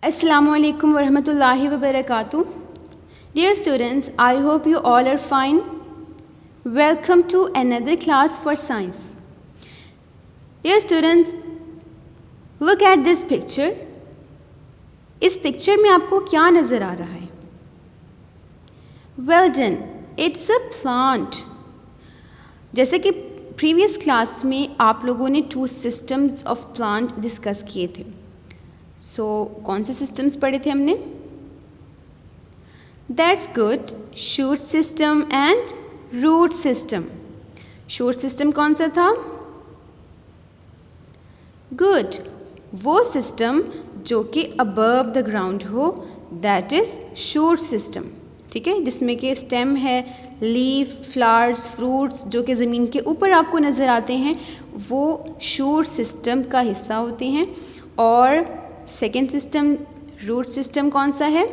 Assalamualaikum warahmatullahi wabarakatuh. Dear students, I hope you all are fine. Welcome to another class for science. Dear students, look at this picture. इस picture में आपको क्या नज़र आ रहा है? Well done. It's a plant. जैसे कि previous class में आप लोगों ने 2 systems of plant डिस्कस किए थे. कौन से सिस्टम्स पढ़े थे हमने? That's good. Shoot system and root system. Shoot system कौन सा था? गुड. वो सिस्टम जो कि अबव द ग्राउंड हो, दैट इज शूट सिस्टम. ठीक है, जिसमें कि स्टेम है, लीफ, फ्लावर्स, फ्रूट्स जो कि ज़मीन के ऊपर आपको नज़र आते हैं, वो शूट सिस्टम का हिस्सा होते हैं. और सेकेंड सिस्टम रूट सिस्टम कौन सा है?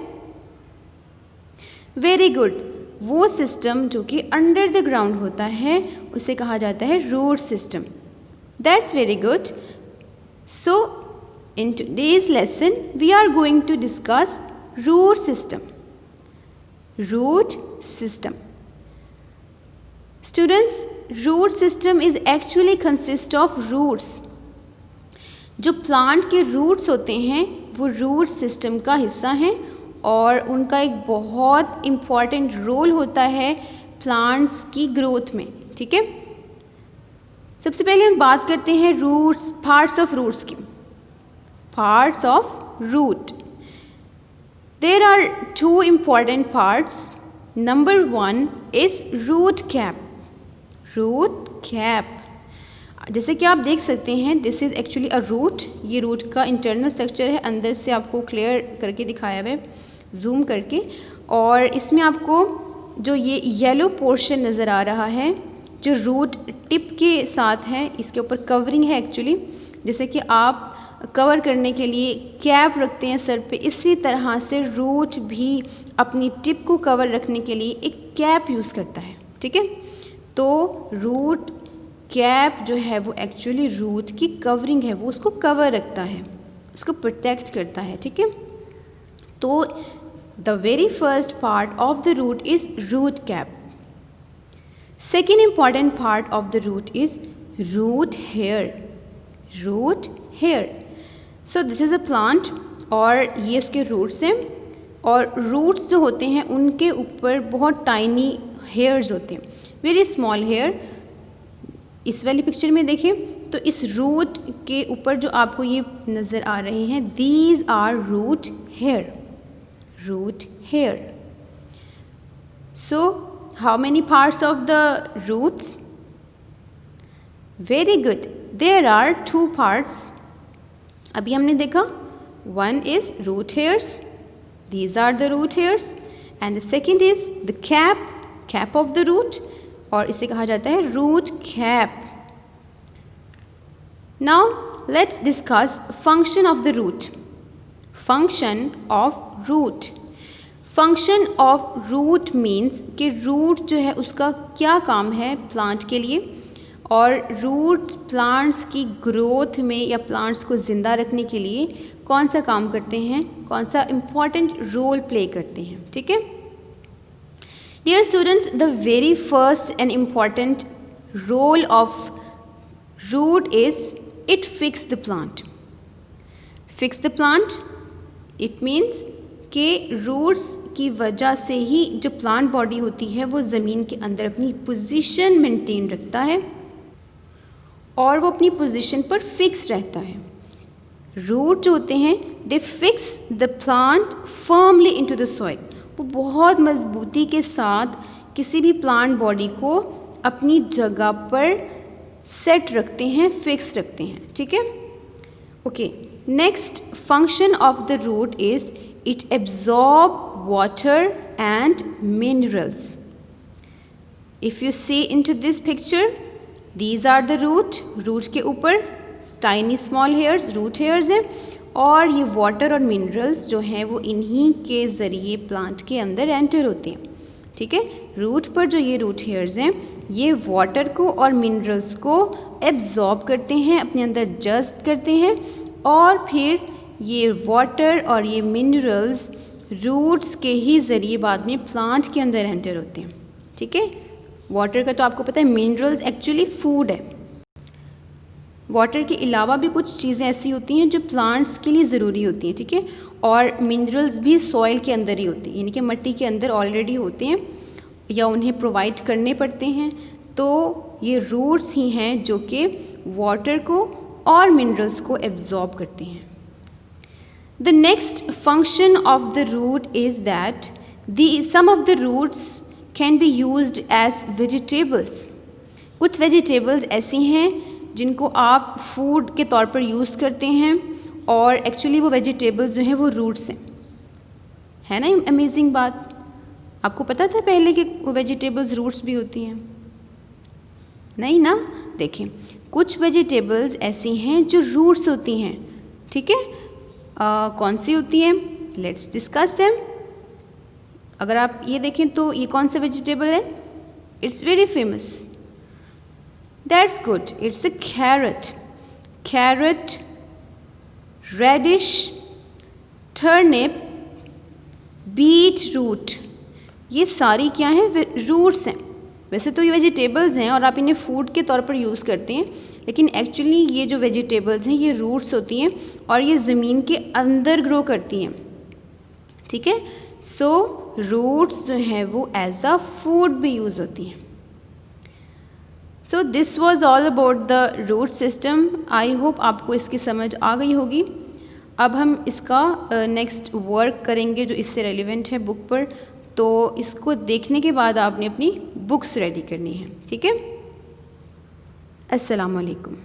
Very good. वो सिस्टम जो कि अंडर द ग्राउंड होता है उसे कहा जाता है root system. That's very good. So in today's lesson we are going to discuss root system. Root system. Students, root system is actually consist of roots. जो प्लांट के रूट्स होते हैं वो रूट सिस्टम का हिस्सा हैं और उनका एक बहुत इम्पॉर्टेंट रोल होता है प्लांट्स की ग्रोथ में. ठीक है, सबसे पहले हम बात करते हैं रूट्स, पार्ट्स ऑफ रूट्स की. Parts of root. There are 2 important parts. Number 1 is root cap. Root cap जैसे कि आप देख सकते हैं, this is actually a root. ये रूट का इंटरनल स्ट्रक्चर है, अंदर से आपको क्लियर करके दिखाया हुआ है जूम करके. और इसमें आपको जो ये येलो पोर्शन नज़र आ रहा है जो रूट टिप के साथ है, इसके ऊपर कवरिंग है एक्चुअली. जैसे कि आप कवर करने के लिए कैप रखते हैं सर पे, इसी तरह से रूट भी अपनी टिप को कवर रखने के लिए एक कैप यूज़ करता है. ठीक है, तो रूट कैप जो है वो एक्चुअली रूट की कवरिंग है, वो उसको कवर रखता है, उसको प्रोटेक्ट करता है. ठीक है, तो the very first part of the root is root cap. Second important part of the root is root hair. Root hair. So this is a plant और ये उसके रूट्स हैं. और रूट्स जो होते हैं उनके ऊपर बहुत टाइनी हेयर्स होते हैं, वेरी स्मॉल हेयर. इस वाली पिक्चर में देखिए तो इस रूट के ऊपर जो आपको ये नज़र आ रहे हैं, these are root hair. Root hair. So how many parts of the roots? Very good. There are 2 parts. अभी हमने देखा, one is root hairs. These are the root hairs. And the second is the cap of the root. और इसे कहा जाता है root cap. Now let's discuss function of the root. Function of root. Function of root means कि root जो है उसका क्या काम है प्लांट के लिए, और रूट्स प्लांट्स की ग्रोथ में या प्लांट्स को ज़िंदा रखने के लिए कौन सा काम करते हैं, कौन सा इम्पॉर्टेंट रोल प्ले करते हैं. ठीक है. Dear students, the very first and important role of root is it fix the plant. Fix the plant, it means कि roots की वजह से ही जो plant body होती है वो ज़मीन के अंदर अपनी position maintain रखता है और वो अपनी position पर fix रहता है. Root जो होते हैं they fix the plant firmly into the soil. वो बहुत मजबूती के साथ किसी भी प्लांट बॉडी को अपनी जगह पर सेट रखते हैं, फिक्स रखते हैं. ठीक है. Okay, next function of the root is it absorb water and minerals. If you see into this picture, these are the root. Root के ऊपर tiny small hairs, root hairs हैं, और ये वाटर और मिनरल्स जो हैं वो इन्हीं के ज़रिए प्लांट के अंदर एंटर होते हैं. ठीक है, रूट पर जो ये रूट हेयर्स हैं ये वाटर को और मिनरल्स को एब्जॉर्ब करते हैं, अपने अंदर जज्ब करते हैं, और फिर ये वाटर और ये मिनरल्स रूट्स के ही ज़रिए बाद में प्लांट के अंदर एंटर होते हैं, ठीक है। वाटर का तो आपको पता है, मिनरल्स एक्चुअली फूड है। वाटर के अलावा भी कुछ चीज़ें ऐसी होती हैं जो प्लांट्स के लिए ज़रूरी होती हैं, ठीक है। और मिनरल्स भी सॉइल के अंदर ही होती हैं, यानी कि मिट्टी के अंदर ऑलरेडी होते हैं या उन्हें प्रोवाइड करने पड़ते हैं। तो ये रूट्स ही हैं जो कि वाटर को और मिनरल्स को एब्जॉर्ब करते हैं। The next function of the root is that some of the roots can be used as vegetables. कुछ वेजिटेबल्स ऐसी हैं जिनको आप फूड के तौर पर यूज़ करते हैं और एक्चुअली वो वेजिटेबल्स जो हैं वो रूट्स हैं, है ना। अमेजिंग बात, आपको पता था पहले कि वेजिटेबल्स रूट्स भी होती हैं? नहीं ना। देखें, कुछ वेजिटेबल्स ऐसी हैं जो रूट्स होती हैं, ठीक है। कौन सी होती हैं? Let's discuss them. अगर आप ये देखें तो ये कौन सा वेजिटेबल है? It's very famous. That's good, it's a carrot. Carrot, radish, turnip, beetroot, ये सारी क्या हैं? रूट्स हैं। वैसे तो ये वेजिटेबल्स हैं और आप इन्हें फूड के तौर पर यूज़ करते हैं, लेकिन एक्चुअली ये जो वेजिटेबल्स हैं ये रूट्स होती हैं और ये ज़मीन के अंदर ग्रो करती हैं, ठीक है। सो रूट्स जो हैं वो एज अ फूड भी यूज़ होती हैं। So this was all about the root system. I hope आपको इसकी समझ आ गई होगी। अब हम इसका नेक्स्ट वर्क करेंगे जो इससे रेलिवेंट है बुक पर, तो इसको देखने के बाद आपने अपनी बुक्स रेडी करनी है, ठीक है। अस्सलाम वालेकुम।